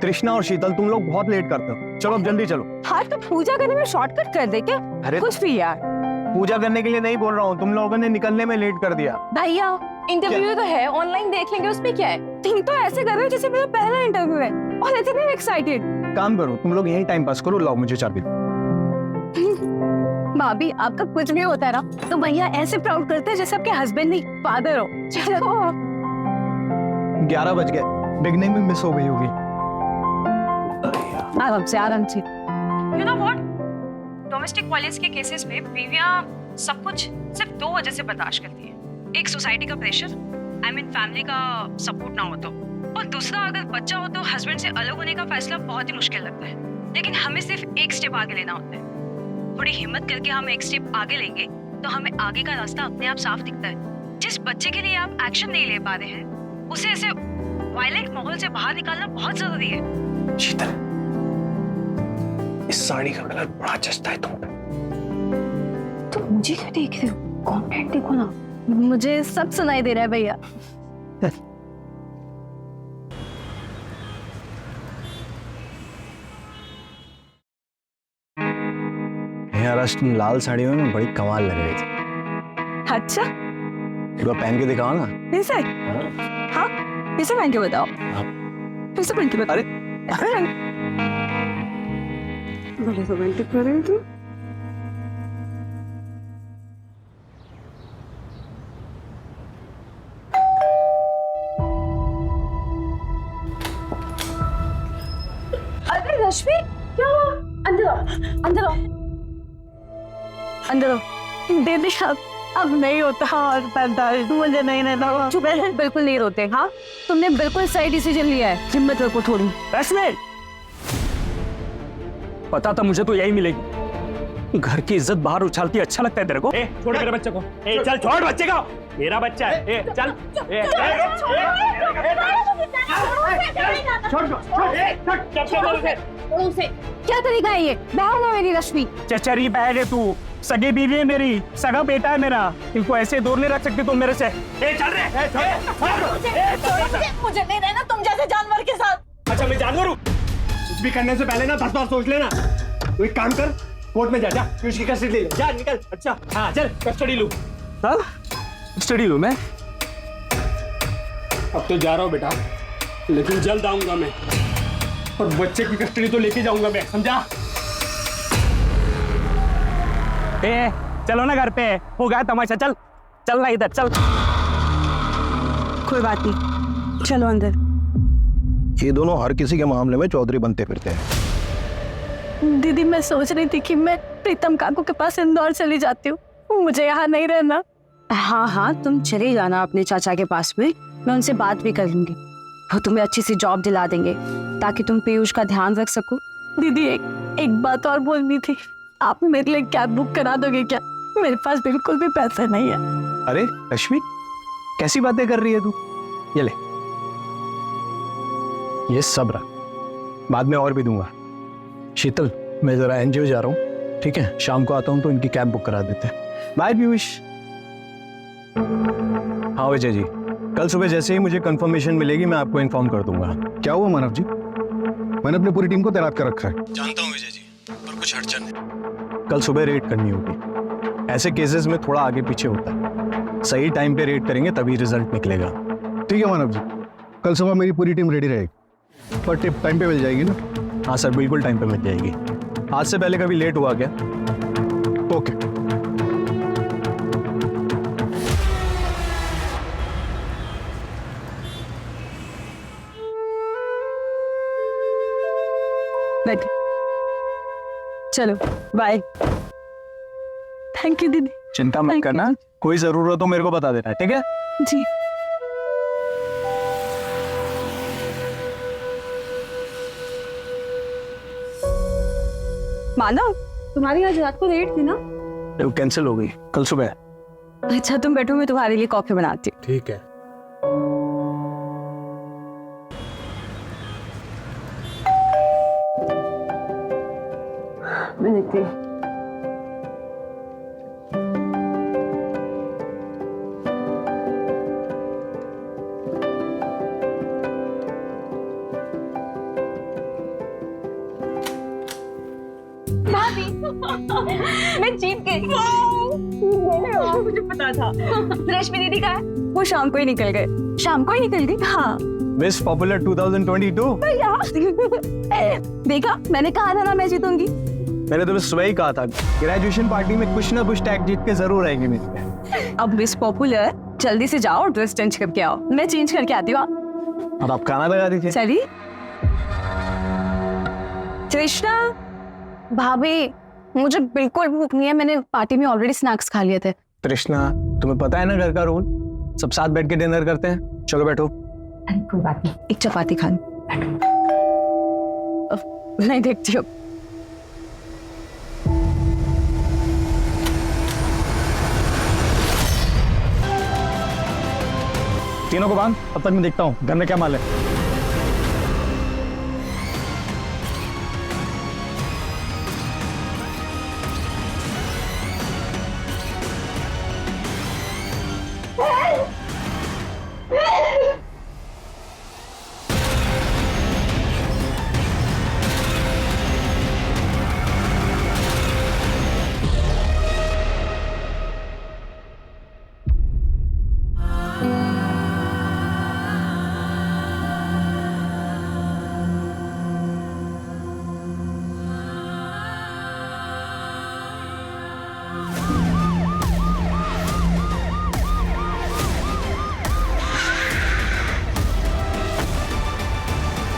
कृष्णा और शीतल, तुम लोग बहुत लेट करते हो। चलो अब जल्दी चलो। हाँ तो पूजा करने में शॉर्टकट कर दे क्या? अरे कुछ भी यार। पूजा करने के लिए नहीं बोल रहा हूँ, तुम लोगों ने निकलने में लेट कर दिया। भैया इंटरव्यू तो है, ऑनलाइन देख लेंगे, उसमें क्या है? तुम तो ऐसे कर रहे हो जैसे मेरा पहला इंटरव्यू है और इतने एक्साइटेड। काम करो तुम लोग, यही टाइम पास करो। लाओ मुझे चाबी। भाभी आपका कुछ भी होता है ना तो भैया ऐसे प्राउड करते हैं जैसे आपके हस्बैंड नहीं फादर हो। चलो 11 बज गए, बिगनिंग में मिस हो गई होगी। आराम से आराम से। You know what? Domestic violence के केसेस में बीवियां सब कुछ सिर्फ 2 वजह से बर्दाश्त करती है। एक सोसाइटी का प्रेशर, आई मीन फैमिली का सपोर्ट ना हो तो, और दूसरा अगर बच्चा हो तो हस्बैंड से अलग होने का फैसला बहुत ही मुश्किल लगता है। लेकिन हमें सिर्फ एक स्टेप आगे लेना होता है। थोड़ी हिम्मत करके हम एक स्टेप आगे लेंगे तो हमें आगे का रास्ता अपने आप साफ दिखता है। जिस बच्चे के लिए आप एक्शन नहीं ले पा रहे हैं उसे ऐसे वायलेंट माहौल से बाहर निकालना बहुत जरूरी है। शीतल, इस साड़ी का कलर बड़ा जचता है तुम पे। तो मुझे क्यों देख रहे हो? कंटेंट देखो ना। मुझे सब सुनाई दे रहा है भैया। यार आज तुम लाल साड़ी में बड़ी कमाल लग रही थी। अच्छा एक बार पहन के दिखाओ ना। ऐसे? हाँ ऐसे पहन के बताओ। ऐसे पहन के बताओ। अरे बड़े रोमांटिक कर रहे हो तुम। अरे रश्मि क्या हुआ? अंदर आओ, अंदर आओ, अंदर आओ। दीदी अब नहीं होता और बर्दाश्त मुझे नहीं रहना। चुप रह, बिल्कुल नहीं रोते। हाँ तुमने बिल्कुल सही डिसीजन लिया है। हिम्मत रखो थोड़ी। रश्मि, पता था मुझे तो यही मिलेगी। घर की इज्जत बाहर उछालती अच्छा लगता है तेरे को? छोड़ मेरे बच्चे को। चल छोड़ बच्चे को, मेरा बच्चा है। चल क्या तरीका है ये? बहन है मेरी रश्मि। चचरी बहन है तू, सगी बीवी है मेरी, सगा बेटा है मेरा। इनको ऐसे दूर नहीं रख सकती तुम मेरे से। चल रहे मुझे नहीं रहना तुम जैसे जानवर के साथ। अच्छा मैं जानवर हूँ? कुछ भी करने से पहले ना 10 बार सोच लेना। तू एक काम कर, कोर्ट में जा उसकी कस्टडी ले ले। जा निकल। अच्छा हाँ चल कस्टडी लूँ। हाँ कस्टडी लूँ मैं? अब तो जा रहा हूँ बेटा, लेकिन जल्द आऊंगा मैं और बच्चे की कस्टडी तो लेके जाऊंगा मैं, समझा? चलो ना घर पे, हो गया तमाशा। चल चल ना इधर चल। कोई बात नहीं, चलो अंदर। ये दोनों हर किसी के मामले में चौधरी बनते फिरते हैं। दीदी मैं सोच रही थी कि मैं प्रीतम काकू के पास इंदौर चली जाती हूँ, मुझे यहाँ नहीं रहना। हाँ हाँ तुम चले जाना अपने चाचा के पास में, मैं उनसे बात भी कर लूंगी। वो तुम्हें अच्छी सी जॉब दिला देंगे ताकि तुम पीयूष का ध्यान रख सको। दीदी एक बात और बोलनी थी, आप मेरे लिए कैब बुक करा दोगे क्या? मेरे पास बिल्कुल भी पैसे नहीं है। अरे रश्मि, कैसी बातें कर रही है तू? ये ले, ये सब रख, बाद में और भी दूंगा। शीतल मैं जरा एनजीओ जा रहा हूँ, ठीक है? शाम को आता हूँ तो इनकी कैब बुक करा देते हैं। बाय पीयूष। हाँ विजय जी, कल सुबह जैसे ही मुझे कंफर्मेशन मिलेगी मैं आपको इन्फॉर्म कर दूंगा। क्या हुआ मानव जी? मैंने अपनी पूरी टीम को तैनात कर रखा है। जानता हूँ विजय जी, पर कुछ अड़चन है। कल सुबह रेड करनी होगी। ऐसे केसेस में थोड़ा आगे पीछे होता है, सही टाइम पे रेड करेंगे तभी रिजल्ट निकलेगा। ठीक है मानव जी, कल सुबह मेरी पूरी टीम रेडी रहेगी। पर टिप टाइम पे मिल जाएगी ना? हाँ सर, बिल्कुल टाइम पे मिल जाएगी। आज से पहले कभी लेट हुआ क्या? ओके। बैठे, चलो बाय। थैंक यू दीदी। चिंता मत करना, कोई जरूरत हो मेरे को बता देना, ठीक है? जी। मानव, तुम्हारी आज रात को रेट थी ना? वो कैंसिल हो गई कल सुबह। अच्छा तुम बैठो, मैं तुम्हारे लिए कॉफी बनाती हूँ। ठीक है। मैं देखती हूँ। भाभी मैं जीत गई। मुझे पता था। रश्मि दीदी का है, वो शाम को ही निकल गए। शाम को ही निकल गई? हाँ। Miss popular 2022। देखा, मैंने कहा था ना मैं जीतूंगी। मैंने तुम्हें सुबह ही कहा था ग्रेजुएशन पार्टी में कुछ ना कुछ टैग जीत के जरूर आएगी मेरी। अब मिस पॉपुलर जल्दी से जाओ, ड्रेस चेंज करके आओ। मैं चेंज करके आती हूँ। अब आप खाना लगा दीजिए। चलिए। कृष्णा भाभी, मुझे बिल्कुल भूख नहीं है, मैंने पार्टी में ऑलरेडी स्नैक्स खा लिए थे। तृष्णा, तुम्हें पता है ना घर का रूल, सब साथ बैठ के डिनर करते हैं। चलो बैठो। कोई बात नहीं, एक चपाती खा लो। नहीं देखती हूँ। तीनों को बांध, अब तक मैं देखता हूँ घर में क्या माल है।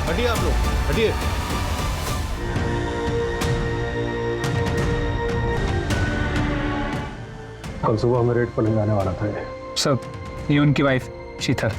हटिए आप लोग, हटिए। कल सुबह हमें रेड पड़ने जाने वाला था ये। सर, ये उनकी वाइफ शीतल।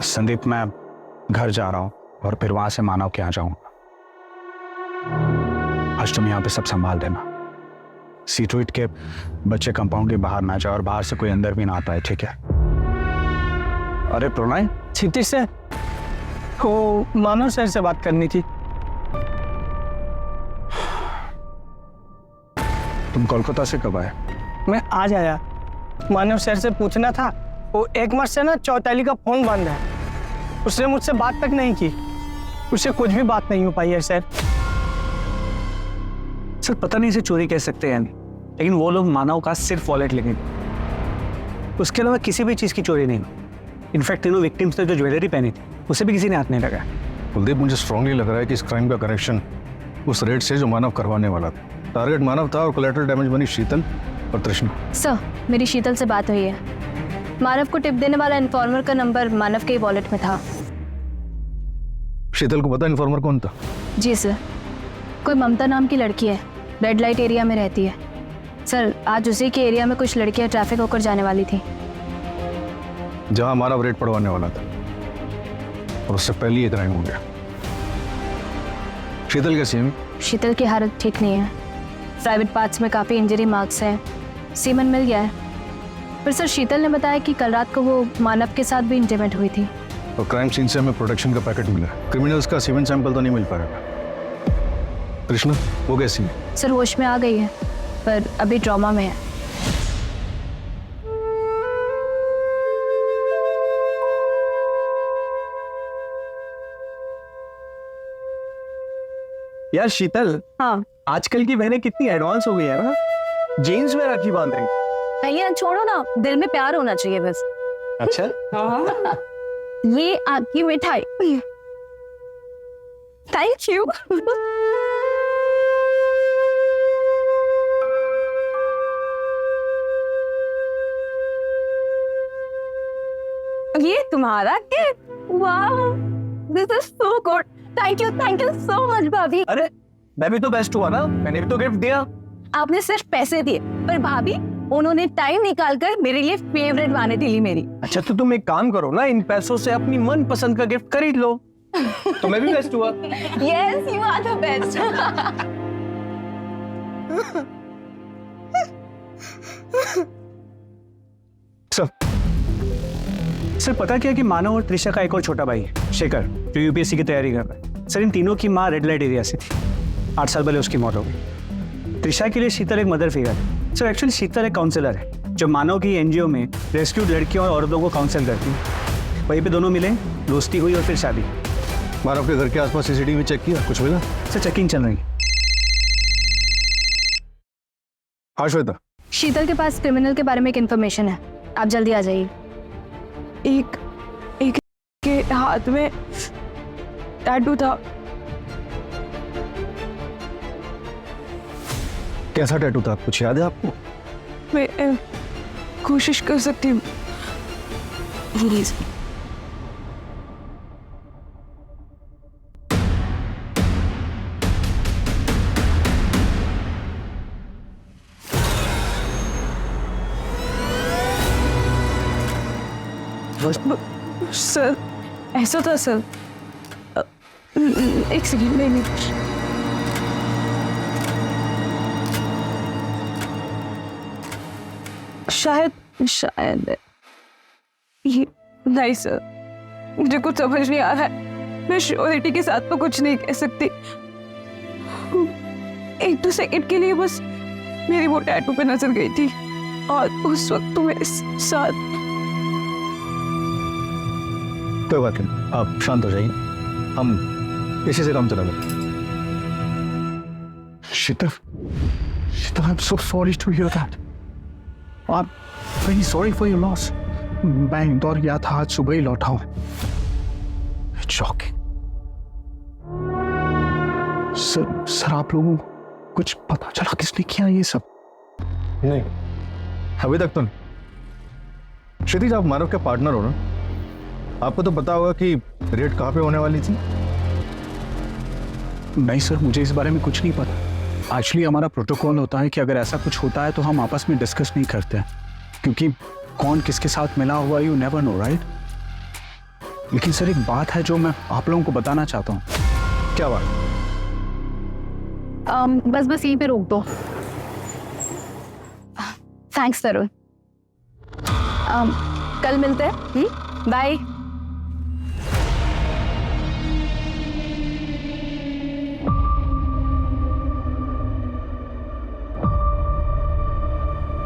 संदीप, मैं घर जा रहा हूँ और फिर वहां से मानव के यहाँ जाऊंगा। आज तुम यहाँ पे सब संभाल देना। सीटूट के बच्चे कंपाउंड के बाहर ना जाए और बाहर से कोई अंदर भी ना आता है, ठीक है? अरे प्रणय, क्षितिज से वो मानव सर से बात करनी थी। तुम कोलकाता से कब आए? मैं आज आया। मानव सर से पूछना था, वो एक मास से ना चौताली का फोन बंद है। उसने मुझसे बात तक नहीं की। उससे कुछ भी बात नहीं हो पाई है सर। सर पता नहीं इसे चोरी कह सकते हैं, लेकिन वो लोग मानव का सिर्फ वॉलेट लेंगे, उसके अलावा किसी भी चीज़ की चोरी नहीं हुई। इनफैक्ट तीनों विक्टिम्स ने जो ज्वेलरी पहनी थी उसे भी किसी ने हाथ नहीं लगाया। कुलदीप, मुझे स्ट्रांगली लग रहा है कि इस क्राइम का कनेक्शन उस रेड से जो मानव करवाने वाला था। टारगेट मानव था और कोलैटरल डैमेज बनी शीतल और तृष्णा। सर, मेरी शीतल से बात हुई है। मानव को टिप देने वाला इन्फॉर्मर का नंबर मानव के वॉलेट में था। शीतल को पता इन्फॉर्मर कौन था? जी सर, कोई ममता नाम की लड़की है, रेड लाइट एरिया में रहती है। सर, आज उसी के एरिया में कुछ लड़कियां ट्रैफिक होकर जाने वाली थी, जहां मानव रेड पड़वाने वाला था, और उससे पहले ये क्राइम हो गया। शीतल कैसी है? शीतल की हालत ठीक नहीं है। प्राइवेट पार्ट्स में काफ़ी इंजरी मार्क्स हैं, सीमन मिल गया है। पर सर, शीतल ने बताया कि कल रात को वो मानव के साथ भी इंटीमेट हुई थी। और क्राइम सीन से हमें प्रोटेक्शन का पैकेट मिला। क्रिमिनल्स का सीमेंट सैंपल तो नहीं मिल पाएगा। कृष्णा, वो कैसी है? सर, होश में आ गई है, पर अभी ट्रॉमा में है। यार शीतल, हाँ आजकल की बहनें कितनी एडवांस हो गई है ना, जीन्स में राखी बांध रही। भैया छोड़ो ना, दिल में प्यार होना चाहिए बस। अच्छा, ये आपकी मिठाई। Thank you. ये तुम्हारा गिफ्ट। वाह, this is so good. Thank you so much भाभी। अरे मैं भी तो बेस्ट हुआ ना, मैंने भी तो गिफ्ट दिया। आपने सिर्फ पैसे दिए, पर भाभी उन्होंने टाइम निकाल कर मेरे लिए फेवरेट वानिटी ली मेरी। अच्छा तो तुम एक काम करो ना, इन पैसों से अपनी मन पसंद का गिफ्ट खरीद लो, तो मैं भी बेस्ट हुआ। Yes, you are the best. Sir पता क्या कि मानव और त्रिशा का एक और छोटा भाई है शेखर, जो यूपीएससी की तैयारी कर रहा है। सर इन तीनों की माँ रेड लाइट एरिया से थी, 8 साल पहले उसकी मौत हो गई। त्रिशा के लिए शीतल एक मदर फिगर है। सर एक्चुअली शीतल एक काउंसलर है जो मानव की एनजीओ में रेस्क्यूड लड़कियों और औरतों को काउंसिल करती है। वहीं पे दोनों मिले, दोस्ती हुई और फिर शादी। मानव के घर के आसपास सीसीटीवी चेक किया, कुछ मिला? सर चेकिंग चल रही है। हाँ श्वेता, शीतल के पास क्रिमिनल के बारे में एक इन्फॉर्मेशन है, आप जल्दी आ जाइए। एक के हाथ में टैटू था। कैसा टैटू था, कुछ याद है आपको? मैं कोशिश कर सकती हूँ प्लीज। सर ऐसा था सर। एक सेकंड, नहीं शायद ये नहीं सर, मुझे कुछ समझ नहीं आ रहा है। मैं श्योरिटी के साथ तो कुछ नहीं कह सकती। 1-2 सेकंड के लिए बस मेरी वो टैटू पे नजर गई थी और उस वक्त तो मेरे साथ। कोई बात नहीं, आप शांत हो जाइए, हम इसी से काम चला लेंगे। शीतल, I'm so sorry to hear that. I'm very sorry for your loss. मैं इंदौर गया था, आज सुबह ही लौटा हूँ। It's shocking. सर आप लोगों को कुछ पता चला किसने किया ये सब? नहीं, अभी तक तो नहीं। क्षितिज, आप मानव के पार्टनर हो ना, आपको तो पता होगा कि रेड कहाँ पे होने वाली थी। नहीं सर, मुझे इस बारे में कुछ नहीं पता। एक्चुअली हमारा प्रोटोकॉल होता है कि अगर ऐसा कुछ होता है तो हम आपस में डिस्कस नहीं करते हैं, क्योंकि कौन किसके साथ मिला हुआ यू नेवर नो, राइट? लेकिन सर एक बात है जो मैं आप लोगों को बताना चाहता हूँ। क्या बात? बस यहीं पे रोक दो। थैंक्स तरुण। कल मिलते हैं। बाय।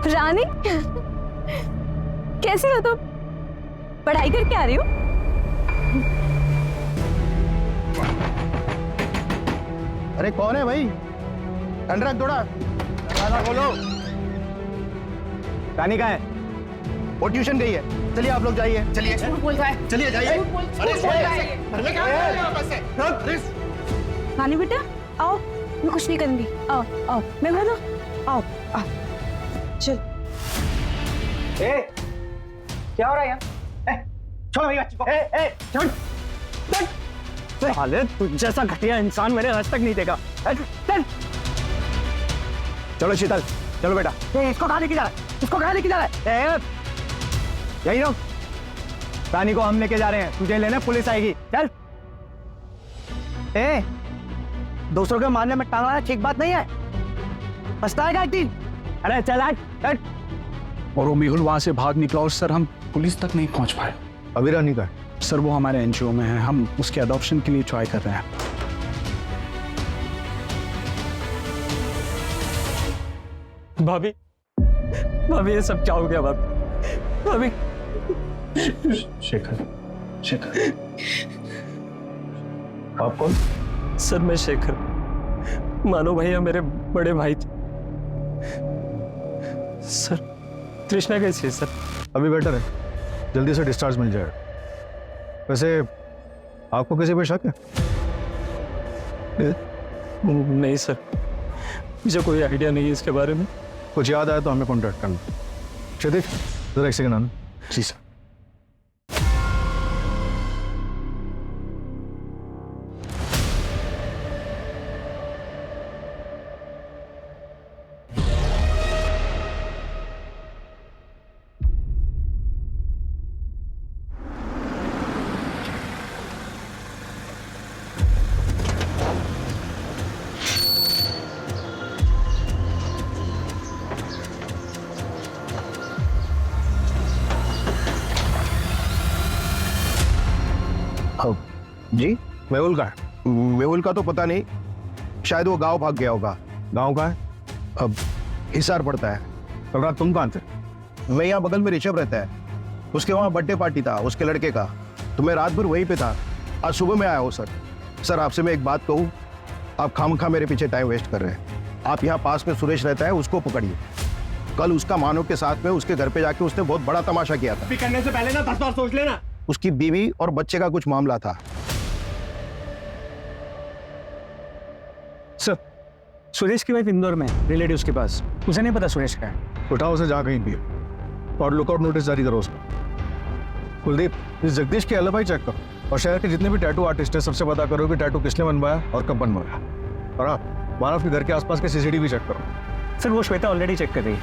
रानी कैसी हो तुम? पढ़ाई करके आ रही हो? अरे कौन है भाई? अंडर थोड़ा दरवाजा खोलो। रानी कहाँ है? वो ट्यूशन गई है। चलिए आप लोग जाइए, चलिए चलिए जाइए। रानी बेटा आओ, मैं कुछ नहीं करूंगी। आओ आओ, मैं बोलो आओ आओ। चल। क्या हो रहा है यार? छोड़ो भाई बच्ची को। छोड़। साले तुझ जैसा घटिया इंसान मैंने आज तक नहीं देखा। चल। चलो शीतल, चलो बेटा। इसको कहाँ लेके जा रहा है? इसको कहाँ लेके जा रहा है? यही रहो। रानी को हम लेके जा रहे हैं, तुझे लेने पुलिस आएगी। चल। दूसरों के मारने में टांग ठीक बात नहीं है। पछताएगा एक दिन। अरे चल आज। और वो मेहुल वहां से भाग निकला और सर हम पुलिस तक नहीं पहुंच पाए। अभी रानी का? सर वो हमारे एनजीओ में है, हम उसके अडॉप्शन के लिए ट्राई कर रहे हैं। भाभी, भाभी ये सब क्या हो गया? भाभी शेखर, आप कौन? सर मैं शेखर, मानो भैया मेरे बड़े भाई थे। सर तृष्णा कैसी है सर? अभी बेटर है, जल्दी से डिस्चार्ज मिल जाएगा। वैसे आपको किसी पे शक है? नहीं सर, मुझे कोई आइडिया नहीं है इसके बारे में। कुछ याद आया तो हमें कॉन्टैक्ट करना। क्षितिज जरा एक सेकंड आना। जी सर। जी मेहुल का है? मेहुल का तो पता नहीं, शायद वो गांव भाग गया होगा। गांव का है? अब हिसार पड़ता है। कल रात तुम कहाँ थे? मैं यहाँ बगल में ऋषभ रहता है, उसके वहाँ बर्थडे पार्टी था उसके लड़के का, तो मैं रात भर वहीं पे था। आज सुबह में आया हूँ सर। सर आपसे मैं एक बात कहूँ, आप खामखा मेरे पीछे टाइम वेस्ट कर रहे हैं। आप यहाँ पास में सुरेश रहता है, उसको पकड़िए। कल उसका मानव के साथ में उसके घर पे जाके उसने बहुत बड़ा तमाशा किया था। भी करने से पहले ना 10 बार सोच लेना। उसकी बीवी और बच्चे का कुछ मामला था। सर सुरेश की वाइफ इंदौर में रिलेटिव्स के पास, उसे नहीं पता सुरेश का है। उठाओ उसे जहाँ कहीं भी और लुकआउट नोटिस जारी करो उसका। कुलदीप, इस जगदीश के एलिबाई चेक करो और शहर के जितने भी टैटू आर्टिस्ट हैं सबसे पता करो कि टैटू किसने बनवाया और कब बनवाया। और हाँ, मानव के घर के आसपास के सीसीटीवी चेक करो। सर वो श्वेता ऑलरेडी चेक कर रही है।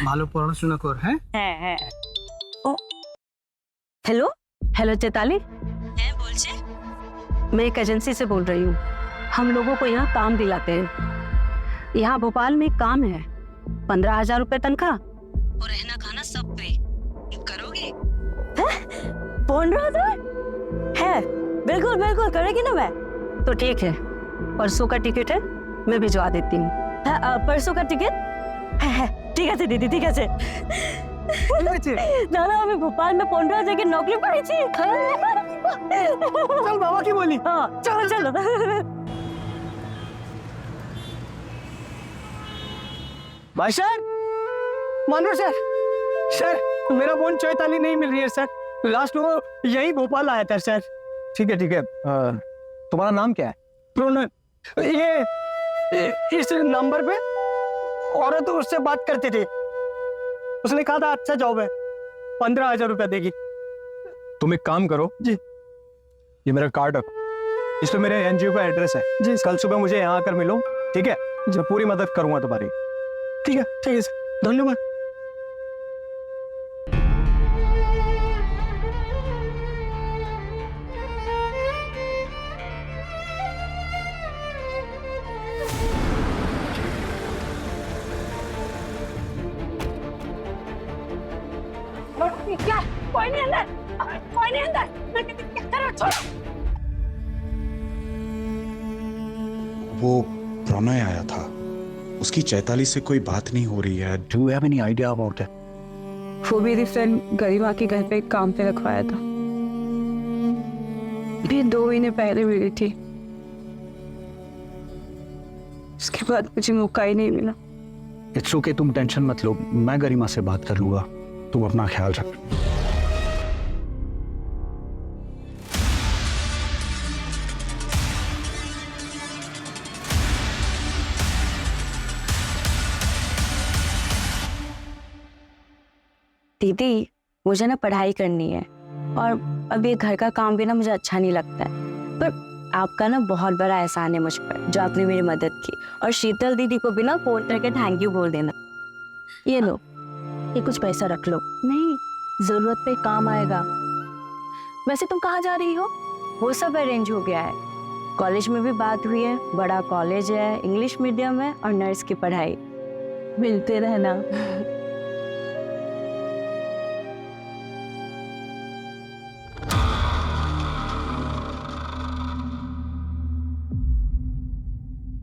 मालूम पढ़ाशोना कर है हेलो हेलो चैताली, मैं एक एजेंसी से बोल रही हूँ। हम लोगों को यहाँ काम दिलाते हैं। यहाँ भोपाल में एक काम है, 15,000 रुपए तनख्वाह और रहना खाना सब पे। करोगे? 15,000 है? बिल्कुल बिल्कुल करेगी ना मैं। तो ठीक है, परसों का टिकट है, मैं भिजवा देती हूँ। परसों का टिकट ठीक है दीदी, ठीक है। ना हमें भोपाल में 15,000 की नौकरी पाई थी। चल बाबा की बोली। हाँ चलो चलो। भाई सर, मानो सर, सर मेरा फोन चौताली नहीं मिल रही है सर। लास्ट वो यही भोपाल आया था सर। ठीक है तुम्हारा नाम क्या है? प्रोनल, ये इस नंबर पे औरत तो उससे बात करती थी, उसने कहा था अच्छा जॉब है, 15,000 रुपया देगी। तुम एक काम करो जी, ये मेरा कार्ड रखो, इस पे मेरे एनजीओ का एड्रेस है जी। कल सुबह मुझे यहाँ आकर मिलो, ठीक है? मैं पूरी मदद करूंगा तुम्हारी। ठीक है सर, धन्यवाद। क्या? कोई नहीं अंदर, कोई नहीं अंदर। मैं कहती क्या कर रहा, छोड़ो। वो प्रणय आया था, उसकी चैताली से कोई बात नहीं हो रही है। Do you have any idea about it? वो मेरी फ्रेंड गरिमा के घर पे काम पे रखवाया था, भी 2 महीने पहले मिली थी। उसके बाद मुझे मौका ही नहीं मिला। इट्स ओके, तुम टेंशन मत लो, मैं गरिमा से बात कर लूंगा। तुम अपना ख्याल रख। दीदी, मुझे ना पढ़ाई करनी है और अब ये घर का काम भी ना मुझे अच्छा नहीं लगता है, पर आपका ना बहुत बड़ा एहसान है मुझ पर, जो आपने मेरी मदद की। और शीतल दीदी को भी ना फोन करके थैंक यू बोल देना। ये लो, ये कुछ पैसा रख लो, नहीं जरूरत पे काम आएगा। वैसे तुम कहाँ जा रही हो? वो सब अरेंज हो गया है, कॉलेज में भी बात हुई है, बड़ा कॉलेज है, इंग्लिश मीडियम है और नर्स की पढ़ाई। मिलते रहना।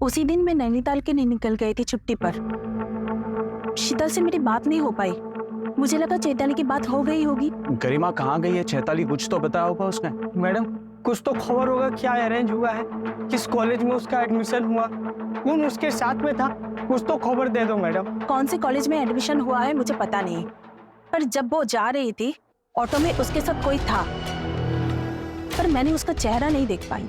उसी दिन मैं नैनीताल के लिए निकल गई थी छुट्टी पर। शीतल से मेरी बात नहीं हो पाई, मुझे लगा चैताली की बात हो गई होगी। गरिमा कहाँ गई है? चैताली कुछ तो बताया होगा उसने। मैडम, कुछ तो खबर होगा, क्या अरेंज हुआ है, किस कॉलेज में उसका एडमिशन हुआ, कौन उसके साथ में था, कुछ तो खबर दे दो मैडम। कौन से कॉलेज में एडमिशन हुआ है मुझे पता नहीं, पर जब वो जा रही थी ऑटो में उसके साथ कोई था, पर मैंने उसका चेहरा नहीं देख पाई।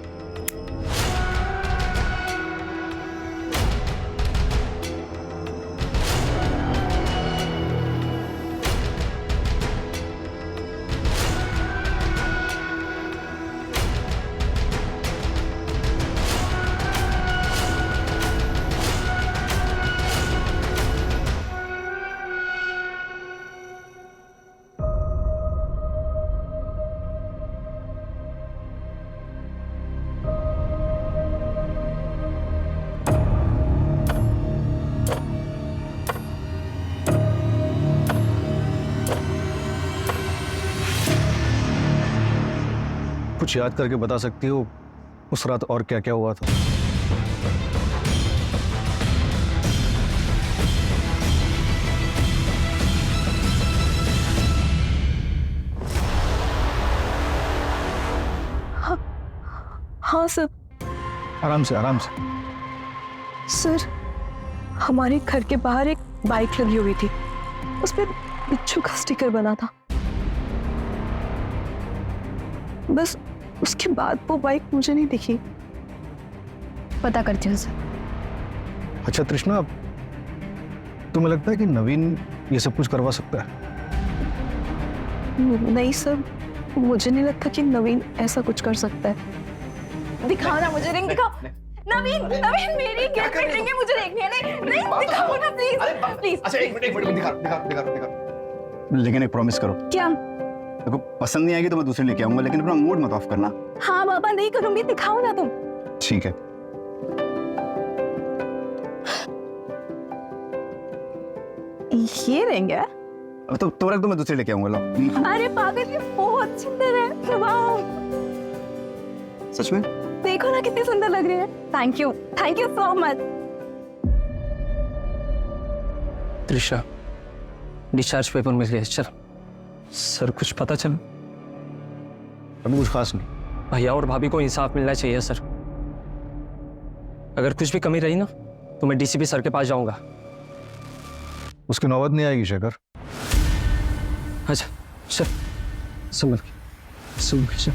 कुछ याद करके बता सकती हो उस रात और क्या क्या हुआ था? हाँ सर। आराम से आराम से। सर, हमारे घर के बाहर एक बाइक लगी हुई थी, उस पर बिच्छू का स्टिकर बना था। बस उसके बाद वो बाइक मुझे नहीं दिखी। पता करती हूँ सर। अच्छा तृष्णा, तुम्हें लगता है कि नवीन ये सब कुछ करवा सकता है? नहीं सर, मुझे नहीं लगता कि नवीन ऐसा कुछ कर सकता है। दिखाओ ना मुझे रिंग, दिखाओ। नवीन, नवीन मेरी गर्लफ्रेंड रिंग है, मुझे देखनी है। नहीं दिखाओ ना प्लीज, प्लीज। अच्छा एक मिनट दिखा। लेकिन एक प्रॉमिस करो। क्या? देखो पसंद नहीं आएगी तो मैं दूसरी लेके आऊंगा, लेकिन अपना मूड मत ऑफ करना। हाँ बाबा, नहीं करूंगी, दिखाओ ना तुम। ठीक है। ये रिंग है? अब तो रख दो, मैं दूसरी लेके आऊंगा। लो। अरे पागल, ये बहुत सुंदर है। वाओ, सच में? देखो ना कितनी सुंदर लग रही है। Thank you so much. Trisha, discharge paper मिल गया। चल। सर कुछ पता चला? अभी कुछ खास नहीं। भैया और भाभी को इंसाफ मिलना चाहिए सर। अगर कुछ भी कमी रही ना तो मैं डीसीपी सर के पास जाऊंगा। उसकी नौबत नहीं आएगी शेखर। अच्छा चल, समझ चल।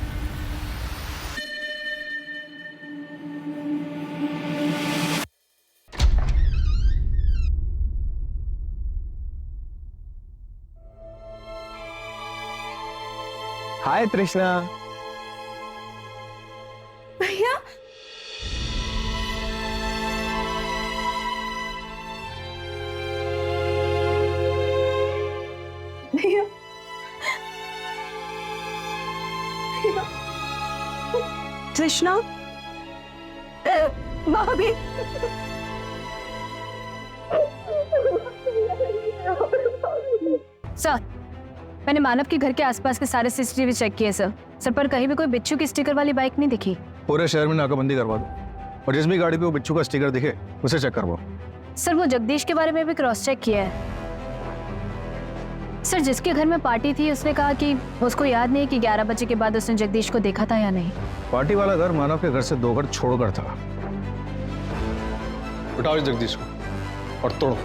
हाय तृष्णा। भैया, भैया, कृष्णा, भाभी। सर, मैंने मानव के घर के आसपास के सारे सीसीटीवी चेक किए सर। पर कहीं भी कोई बिच्छू की स्टिकर वाली बाइक नहीं दिखी। पूरे शहर में नाकाबंदी करवा दो और जिस भी गाड़ी पे वो बिच्छू का स्टिकर दिखे उसे चेक करवाओ। सर, वो जगदीश के बारे में भी क्रॉस चेक किया है सर। जिसके घर में पार्टी थी उसने कहा कि उसको याद नहीं कि 11 बजे के बाद उसने जगदीश को देखा था या नहीं। पार्टी वाला घर मानव के घर से 2 घर छोड़कर था। उठाओ इस जगदीश को और तोड़ो।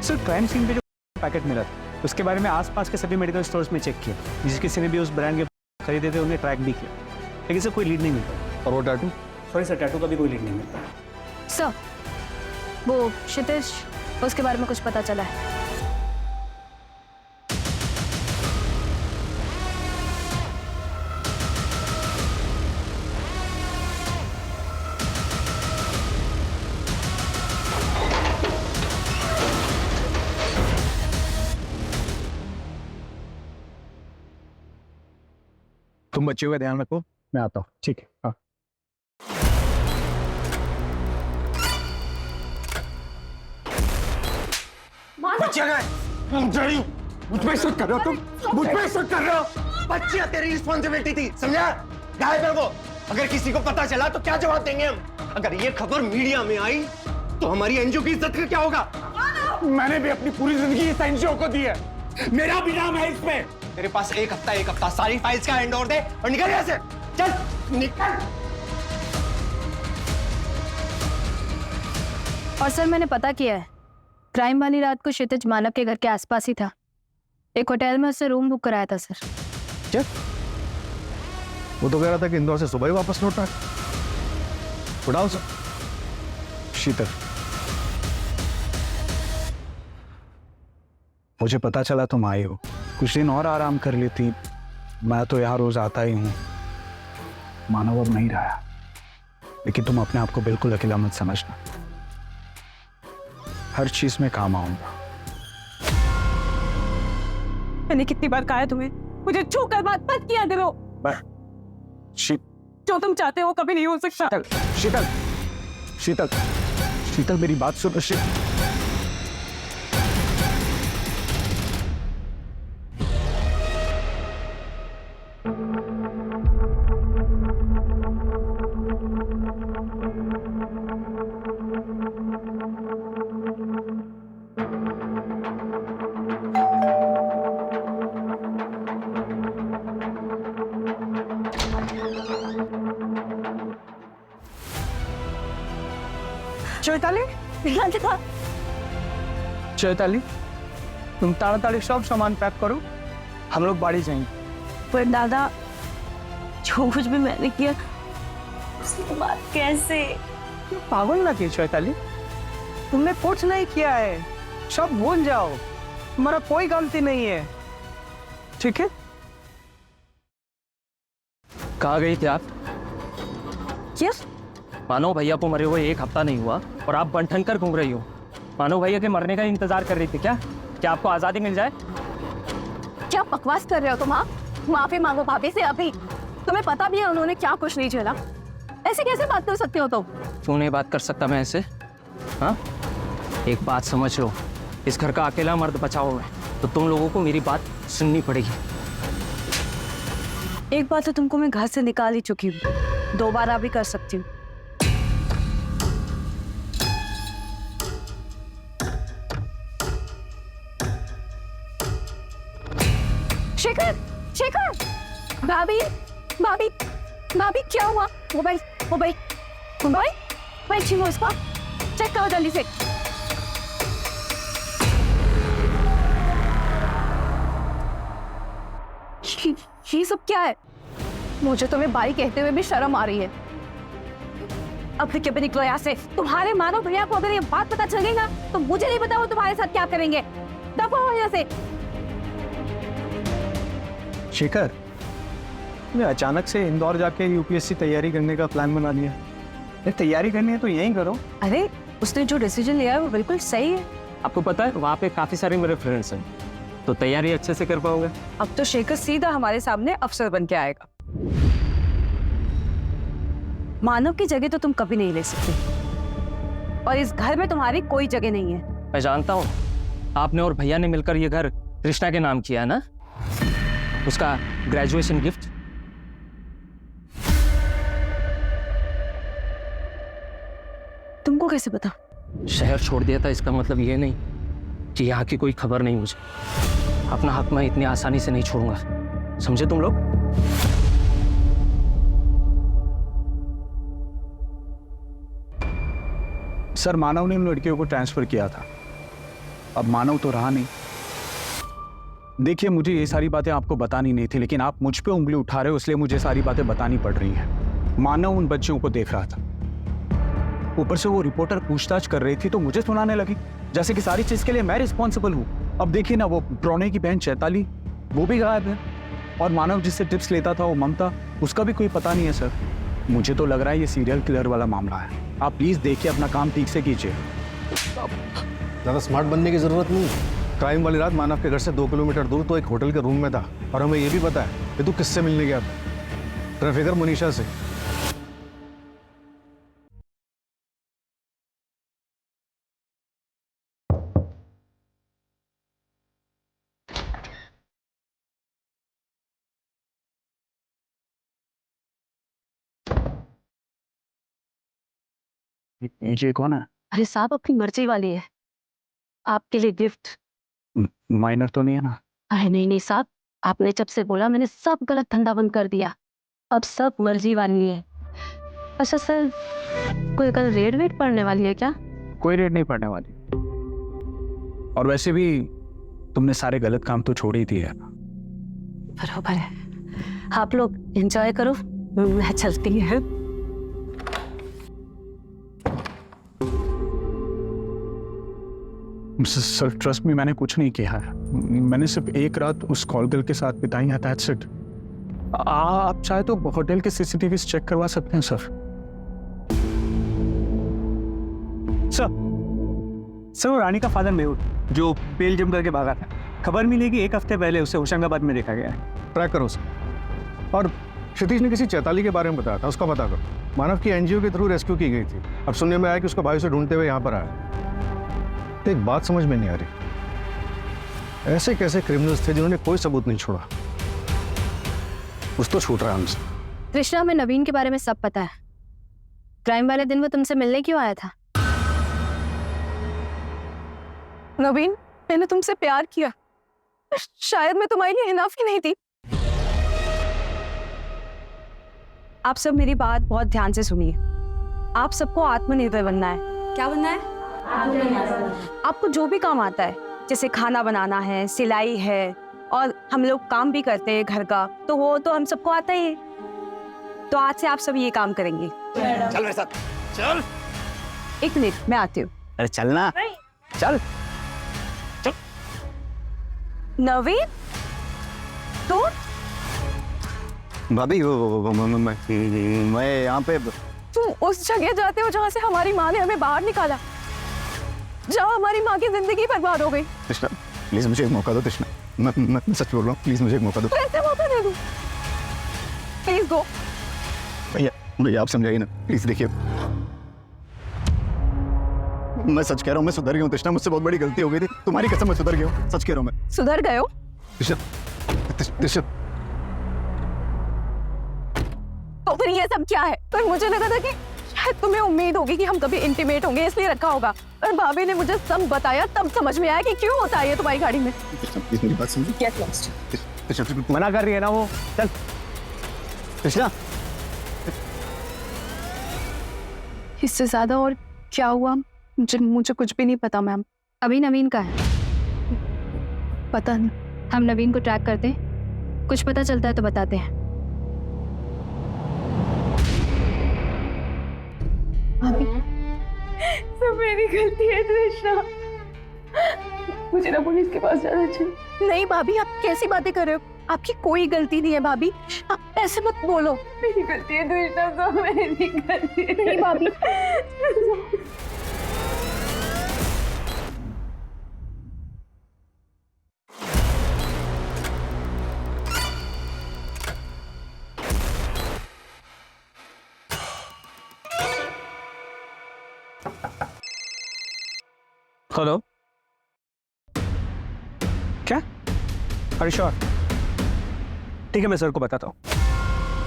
सर क्राइम सीन पे जो पैकेट मिला था उसके बारे में आसपास के सभी मेडिकल स्टोर्स में चेक किया। जिस किसी ने भी उस ब्रांड के खरीदे थे उन्हें ट्रैक भी किया, लेकिन सर कोई लीड नहीं मिलता। और वो टैटू? सॉरी सर, टैटू का भी कोई लीड नहीं मिलता। सर, वो क्षितिज, उसके बारे में कुछ पता चला है? तुम बच्चे हुए ध्यान रखो, मैं आता हूँ। ठीक है। हाँ। बच्चियां कहाँ हैं? मुझ पे शक कर रहे हो तुम? मुझ पे शक कर रहे हो? बच्चियां तेरी रिस्पॉन्सिबिलिटी थी, समझा? गायब है वो। अगर किसी को पता चला तो क्या जवाब देंगे हम? अगर ये खबर मीडिया में आई तो हमारी एनजीओ की इज्जत का क्या होगा? मैंने भी अपनी पूरी जिंदगी इस एनजीओ को दी है, मेरा भी नाम है इसमें। तेरे पास एक हफ्ता सारी फाइल्स का हैंड ओवर दे और निकल यहाँ से। चल निकल। और सर, मैंने पता किया है, क्राइम वाली रात को क्षितिज मानव के घर के आसपास ही था। एक होटल में उससे रूम बुक कराया था सर। क्या? वो तो कह रहा था कि इंदौर से सुबह ही वापस लौटा। उठाओ सर। शीतल, मुझे पता चला तुम आई हो। कुछ दिन और आराम कर लेती, मैं तो यहाँ रोज आता ही हूँ। मानव अब नहीं रहा, लेकिन तुम अपने आप को बिल्कुल अकेला मत समझना। हर चीज में काम आऊंगा। मैंने कितनी बार कहा है तुम्हें, मुझे छूकर बात मत किया करो। जो तुम चाहते हो कभी नहीं हो सकता। शीतल, शीतल, शीतल मेरी बात सुनो। चैताली, राधिका, चैताली, तुम ताड़ाताड़ी सब सामान पैक करो, हम लोग बाड़ी जाएंगे। पर दादा जो कुछ भी मैंने किया उसके बाद कैसे? पागल ना की चैताली, तुमने कुछ नहीं किया है, सब भूल जाओ, तुम्हारा कोई गलती नहीं है, ठीक है? कहाँ गई थी आप? क्या? मानो भैया को मरे हुए 1 हफ्ता नहीं हुआ और आप बन कर घूम रही हो। मानो भैया के मरने का इंतजार कर रही थी क्या? क्या आपको आजादी मिल जाए? क्या बकवास कर रहे हो तुम? माफी मांगो भाभी से अभी। तुम्हें पता भी है उन्होंने क्या कुछ नहीं झेला। ऐसे कैसे बात कर सकते हो तुम? क्यों नहीं बात कर सकता मैं ऐसे? हाँ, एक बात समझ लो, इस घर का अकेला मर्द बचा हुआ है तो तुम लोगों को मेरी बात सुननी पड़ेगी। एक बार तो तुमको मैं घर से निकाल ही चुकी हूँ, दोबारा भी कर सकती हूँ। शेखर, शेखर, भाभी, भाभी, भाभी क्या हुआ? मोबाइल, मोबाइल, मोबाइल, मोबाइल छीनो इसका, चेक करो जल्दी से। ये सब क्या है? मुझे तुम्हें भाई कहते हुए भी शर्म आ रही है। अब फिर क्यों निकलो यहाँ से? तुम्हारे मानो भैया को अगर ये बात पता चलेगा तो मुझे नहीं पता वो तुम्हारे साथ क्या करेंगे। दफा हो यहाँ से। शेखर, मैं अचानक से इंदौर जाके यूपीएससी तैयारी करने का प्लान बना लिया। अरे तैयारी करनी है तो यहीं करो। अरे उसने जो डिसीजन लिया है वो बिल्कुल सही है। आपको पता है वहाँ पे काफी सारे मेरे फ्रेंड्स हैं, तो तैयारी अच्छे से कर पाओगे। अब तो शेखर सीधा हमारे सामने अफसर बन के आएगा। मानव की जगह तो तुम कभी नहीं ले सकते और इस घर में तुम्हारी कोई जगह नहीं है। मैं जानता हूँ आपने और भैया ने मिलकर ये घर कृष्णा के नाम किया है ना, उसका ग्रेजुएशन गिफ्ट। तुमको कैसे पता? शहर छोड़ दिया था इसका मतलब ये नहीं कि यहाँ की कोई खबर नहीं मुझे। अपना हक मैं इतनी आसानी से नहीं छोड़ूंगा, समझे तुम लोग? सर, मानव ने उन लड़कियों को ट्रांसफर किया था, अब मानव तो रहा नहीं। देखिए, मुझे ये सारी बातें आपको बतानी नहीं थी, लेकिन आप मुझ पे उंगली उठा रहे हो इसलिए मुझे सारी बातें बतानी पड़ रही हैं। मानव उन बच्चियों को देख रहा था, ऊपर से वो रिपोर्टर पूछताछ कर रही थी तो मुझे सुनाने लगी जैसे कि सारी चीज के लिए मैं रिस्पॉन्सिबल हूँ। अब देखिए ना, वो प्रणय की बहन चैताली वो भी गायब है और मानव जिससे टिप्स लेता था वो ममता, उसका भी कोई पता नहीं है। सर, मुझे तो लग रहा है ये सीरियल किलर वाला मामला है। आप प्लीज देखिए, अपना काम ठीक से कीजिए। ज़्यादा स्मार्ट बनने की जरूरत नहीं है। क्राइम वाली रात मानव के घर से 2 किलोमीटर दूर तो एक होटल के रूम में था और हमें ये भी पता है कि तू किससे मिलने गया था। ट्रैफिकर मुनीषा से। ये कौन है? अरे साहब, अपनी मर्जी वाली है, आपके लिए गिफ्ट। माइनर तो नहीं है ना? अरे नहीं नहीं साहब, आपने जब से बोला मैंने सब गलत धंधा बंद कर दिया, अब सब मर्जी वाली है। अच्छा सर, कोई कल रेड वेट पड़ने वाली है क्या? कोई रेड नहीं पड़ने वाली, और वैसे भी तुमने सारे गलत काम तो छोड़ ही दिए। बरोबर है, आप लोग एंजॉय करो, मैं चलती है। सर, ट्रस्ट में मैंने कुछ नहीं किया है। मैंने सिर्फ एक रात उस कॉल गर्ल के साथ बिताई है, दैट्स इट। आप चाहे तो होटल के सीसीटीवी चेक करवा सकते हैं सर। सर, वो रानी का फादर मेहुल जो बेल्जियम करके भागा था, खबर मिली कि 1 हफ्ते पहले उसे होशंगाबाद में देखा गया है। ट्रैक करो सर। और क्षितिज ने किसी चैताली के बारे में बताया था, उसका पता करो। मानव की एनजीओ के थ्रू रेस्क्यू की गई थी। अब सुनने में आया कि उसका भाई उसे ढूंढते हुए यहाँ पर आया। तो एक बात समझ में नहीं आ रही, ऐसे कैसे क्रिमिनल्स थे जिन्होंने कोई सबूत नहीं छोड़ा? कुछ तो छूट रहा है हमसे। कृष्णा, हमें नवीन के बारे में सब पता है। क्राइम वाले दिन वो तुमसे मिलने क्यों आया था? नवीन, मैंने तुमसे प्यार किया, शायद मैं तुम्हारे लिए इनफ ही नहीं थी। आप सब मेरी बात बहुत ध्यान से सुनिए। आप सबको आत्मनिर्भर बनना है। क्या बनना है? आपको जो भी काम आता है, जैसे खाना बनाना है, सिलाई है, और हम लोग काम भी करते हैं घर का, तो वो तो हम सबको आता ही है। तो आज से आप सब ये काम करेंगे। चल मेरे साथ, चल। एक मिनट, मैं आती हूँ। अरे चलना, चल। नवीन, तो भाभी मैं यहाँ पे तुम उस जगह जाते हो जहाँ से हमारी माँ ने हमें बाहर निकाला, जहाँ हमारी माँ की जिंदगी बर्बाद हो गई। कृष्णा प्लीज मुझे एक मौका दो। कृष्णा मैं सच बोल रहा हूँ, प्लीज मुझे एक मौका दो। कैसे मौका दे दूँ? Please go. भैया आप समझाइए ना प्लीज। देखिए मैं सच कह रहा हूँ, मैं सुधर गया हूँ कृष्णा, मुझसे बहुत बड़ी गलती हो गई थी। तुम्हारी कसम मैं सुधर गया हूँ, सच कह रहा हूँ मैं। सुधर गए हो? कृष्णा तो फिर ये सब क्या है? पर मुझे लगा था कि शायद तुम्हें उम्मीद होगी कि हम कभी इंटीमेट होंगे, इसलिए रखा होगा। और भाभी ने मुझे सब बताया, तब समझ में आया कि क्यों होता है ये तुम्हारी गाड़ी में। प्लीज मेरी बात समझो। Get lost। मना कर रही है ना वो। चल कृष्णा। इससे ज्यादा और क्या हुआ मुझे कुछ भी नहीं पता मैम। अभी नवीन का है। पता नहीं। हम नवीन को ट्रैक करते हैं, कुछ पता चलता है तो बताते हैं। भाभी, सब मेरी गलती है कृष्णा, मुझे ना पुलिस के पास जाना चाहिए। नहीं भाभी, आप कैसी बातें कर रहे हो? आपकी कोई गलती नहीं है भाभी, आप ऐसे मत बोलो। मेरी गलती है कृष्णा, सब मेरी गलती है। नहीं भाभी। हेलो, क्या? अरे श्योर, ठीक है, मैं सर को बताता हूँ।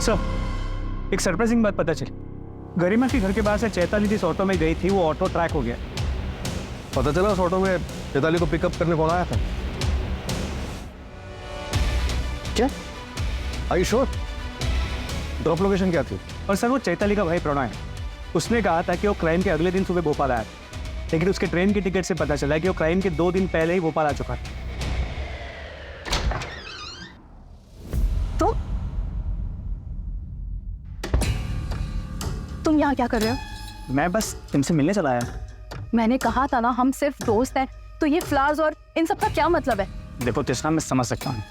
सर, एक सरप्राइजिंग बात पता चली। गरिमा के घर के बाहर से चैताली जिस ऑटो में गई थी, वो ऑटो ट्रैक हो गया। पता चला उस ऑटो में चैताली को पिकअप करने कौन आया था? क्या? I sure? ड्रॉप लोकेशन क्या थी? और सर, वो चैताली का भाई प्रणय है। उसने कहा था कि वो क्राइम के अगले दिन सुबह भोपाल आया था, लेकिन उसके ट्रेन की टिकट से पता चला कि वो क्राइम के 2 दिन पहले ही भोपाल आ चुका था। तो तुम यहाँ क्या कर रहे हो? मैं बस तुमसे मिलने चला आया। मैंने कहा था ना, हम सिर्फ दोस्त हैं, तो ये फ्लावर्स और इन सब का क्या मतलब है? देखो तिस्ना, मैं समझ सकता हूँ,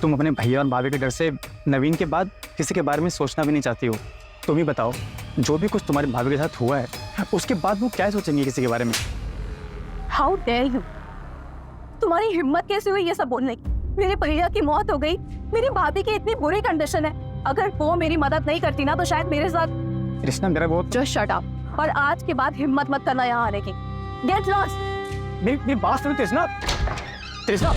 तुम अपने भैया और भाभी के डर से नवीन के बाद किसी के बारे में सोचना भी नहीं चाहती हो। तुम ही बताओ, जो भी कुछ तुम्हारी भाभी के साथ हुआ है, उसके बाद वो क्या सोचेंगे किसी के बारे में? How dare you! तुम्हारी हिम्मत कैसे हुई ये सब बोलने की? मेरे भैया की मौत हो गई, मेरी भाभी की इतनी बुरी कंडीशन है, अगर वो मेरी मदद नहीं करती ना तो शायद मेरे साथ। कृष्णा, मेरा बहुत जस्ट शट अप, और आज के बाद हिम्मत मत करना यहाँ आने की। Get lost. मेरी बात सुनो कृष्णा। Krishna,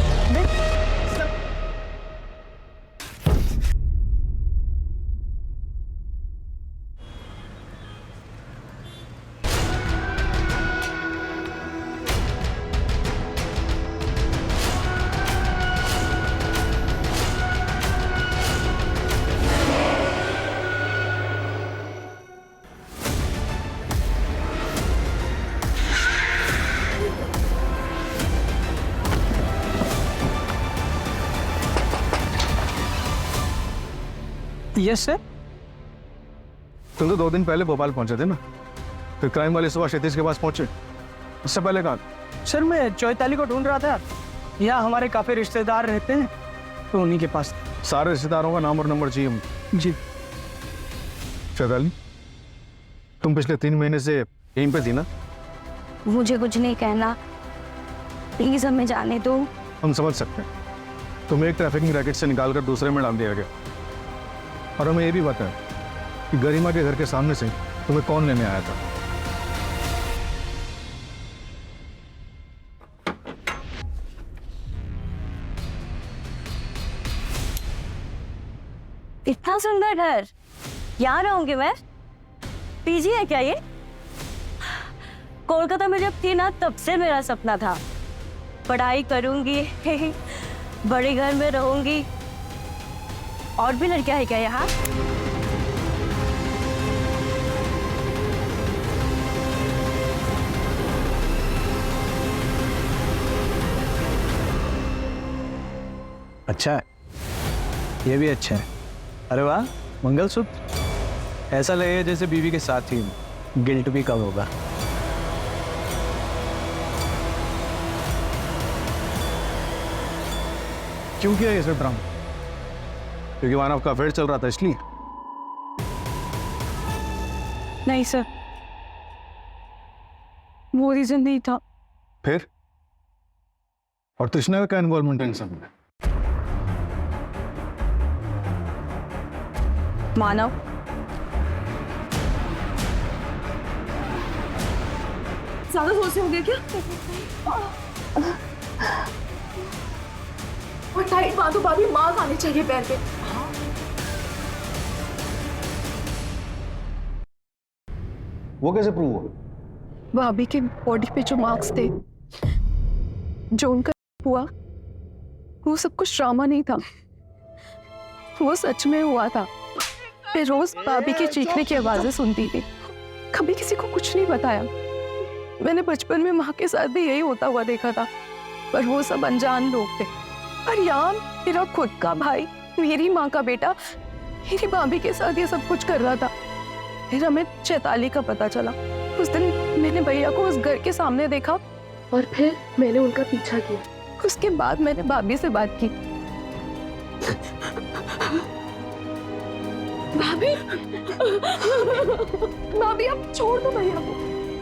yes sir. तुम तो 2 दिन पहले भोपाल पहुंचे थे ना, फिर क्राइम वाले सुबह क्षितिज के पास पहुंचे, उससे पहले कहाँ? सर, मैं चौताली को ढूंढ रहा था। यहाँ हमारे काफी रिश्तेदार रहते हैं, तो उन्हीं के पास। सारे रिश्तेदारों का नाम और नंबर चाहिए मुझे। जी। चैताली, तुम पिछले 3 महीने से यहीं पे थी ना? मुझे कुछ नहीं कहना, प्लीज हमें जाने दो। हम समझ सकते हैं, तुम्हें एक ट्रैफिकिंग रैकेट से निकालकर दूसरे में डाल दिया गया। और हमें ये भी पता है कि गरिमा के घर के सामने से तुम्हें कौन लेने आया था। इतना सुंदर घर, यहाँ रहूंगी मैं? पीजी है क्या ये? कोलकाता में जब थी ना तब से मेरा सपना था, पढ़ाई करूंगी, बड़े घर में रहूंगी। और भी लड़कियां है क्या यहाँ? अच्छा है, ये भी अच्छा है। अरे वाह, मंगलसूत्र ऐसा लगे जैसे बीवी के साथ ही गिल्ट भी कम होगा। क्यों किया ये सब ड्रामा? क्योंकि मानव का अफेयर चल रहा था इसलिए? नहीं सर, वो रीजन नहीं था। फिर? और तृष्णा का क्या इन्वॉल्वमेंट है इन सब में? मानव, ज्यादा जोर से हो गया क्या? और टाइट बांधो भाभी, मार्क आने चाहिए पैर पे। वो कैसे प्रूव हुआ? भाभी के बॉडी पे जो मार्क्स थे, जो उनका हुआ, वो सब कुछ ड्रामा नहीं था, वो सच में हुआ था। मैं रोज भाभी के चीखने की आवाजें सुनती थी, कभी किसी को कुछ नहीं बताया। मैंने बचपन में माँ के साथ भी यही होता हुआ देखा था, पर वो सब अनजान लोग थे। पर यार, मेरा खुद का भाई, मेरी माँ का बेटा, मेरी भाभी के साथ ये सब कुछ कर रहा था। फिर हमें चैताली का पता चला। उस दिन मैंने भैया को उस घर के सामने देखा और फिर मैंने उनका पीछा किया। उसके बाद मैंने भाभी से बात की। भाभी, भाभी आप छोड़ दो भैया को।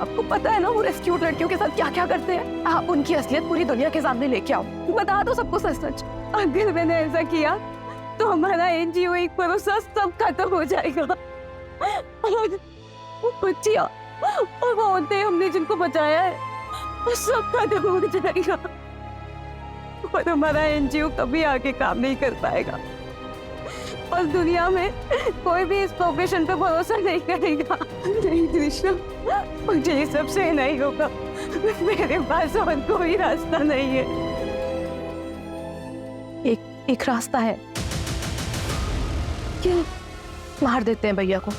आपको पता है ना वो रेस्क्यूड लड़कियों के साथ क्या क्या करते हैं। आप उनकी असलियत पूरी दुनिया के सामने लेके आओ, बता दो सबको सच सच। अगर मैंने ऐसा किया तो हमारा एनजीओ एक भरोसा सब खत्म हो जाएगा। और वो बच्चियां और वो औरतें हमने जिनको बचाया है, वो सब खत्म हो जाएगा और हमारा एनजीओ कभी आगे काम नहीं कर पाएगा। और दुनिया में कोई भी इस प्रोफेशन पे भरोसा नहीं करेगा। नहीं कृष्णा, मुझे ये सब से नहीं होगा। मेरे पास और कोई रास्ता नहीं है। एक रास्ता है, क्यों मार देते हैं भैया को।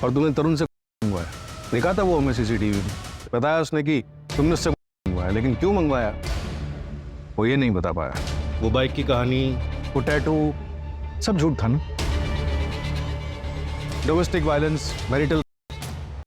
और तुमने तरुण से मंगवाया? देखा था वो हमें सीसीटीवी में, बताया उसने कि तुमने उससे मंगवाया, लेकिन क्यों मंगवाया वो ये नहीं बता पाया। वो बाइक की कहानी, वो टैटू, सब झूठ था ना। Domestic violence, marital